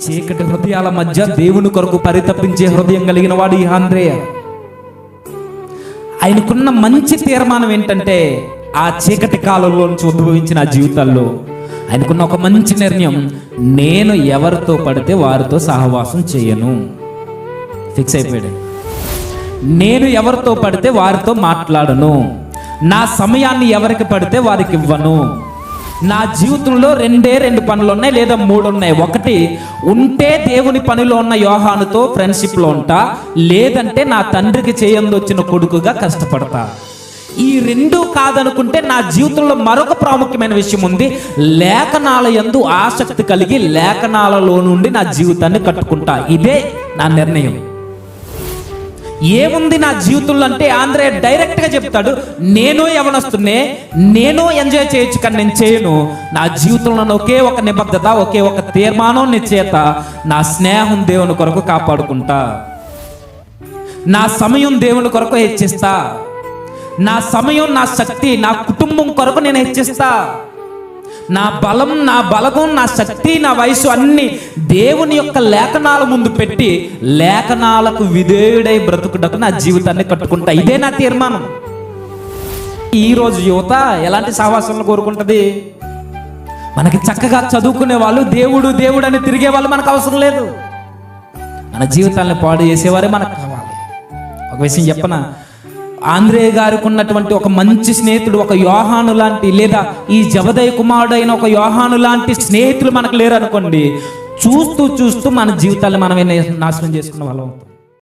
చీకటి హృదయాల మధ్య దేవుని కొరకు పరితపించే హృదయం కలిగిన వాడు ఈ ఆంద్రేయ. ఆయనకున్న మంచి తీర్మానం ఏంటంటే, ఆ చీకటి కాలంలో నుంచి ఉద్భవించిన ఆ జీవితాల్లో ఆయనకున్న ఒక మంచి నిర్ణయం, నేను ఎవరితో పడితే వారితో సహవాసం చేయను. ఫిక్స్ అయిపోయాడు. నేను ఎవరితో పడితే వారితో మాట్లాడను, నా సమయాన్ని ఎవరికి పడితే వారికి ఇవ్వను. నా జీవితంలో రెండు పనులు ఉన్నాయి, లేదా 3 ఉన్నాయి. ఒకటి, ఉంటే దేవుని పనిలో ఉన్న యోహానుతో ఫ్రెండ్షిప్లో ఉంటా, లేదంటే నా తండ్రికి చేయందొచ్చిన కొడుకుగా కష్టపడతా. ఈ 2 కాదనుకుంటే నా జీవితంలో మరొక ప్రాముఖ్యమైన విషయం ఉంది. లేఖనాల యందు ఆసక్తి కలిగి లేఖనాలలో నుండి నా జీవితాన్ని కట్టుకుంటా. ఇదే నా నిర్ణయం. ఏముంది నా జీవితంలో అంటే, ఆంద్రేయ డైరెక్ట్గా చెప్తాడు, నేను యవనస్తున్నే, నేను ఎంజాయ్ చేయొచ్చు కానీ నేను చేయను. నా జీవితంలో ఒకే ఒక నిబద్ధత, ఒకే ఒక తీర్మానం నిశ్చయత, నా స్నేహం దేవుని కొరకు కాపాడుకుంటా, నా సమయం దేవుని కొరకు హెచ్చిస్తా, నా సమయం, నా శక్తి నా కుటుంబం కొరకు నేను హెచ్చిస్తా. నా బలం, నా బలగం, నా శక్తి, నా వయసు అన్ని దేవుని యొక్క లేఖనాల ముందు పెట్టి లేఖనాలకు విధేయుడై బ్రతుకుటకు నా జీవితాన్ని కట్టుకుంటా. ఇదే నా తీర్మానం. ఈరోజు యువత ఎలాంటి సహవాసాలను కోరుకుంటుంది? మనకి చక్కగా చదువుకునే వాళ్ళు, దేవుడు దేవుడు అని తిరిగే వాళ్ళు మనకు అవసరం లేదు. మన జీవితాన్ని పాడు చేసేవారే మనకు కావాలి. ఒక విషయం చెప్పనా, ఆంద్రేయ గారికి ఉన్నటువంటి ఒక మంచి స్నేహితుడు, ఒక యోహాను లాంటి, లేదా ఈ జబదయి కుమారుడు అయిన ఒక యోహాను లాంటి స్నేహితులు మనకు లేరు అనుకోండి, చూస్తూ చూస్తూ మన జీవితాన్ని మనమే నాశనం చేసుకున్న వాళ్ళం.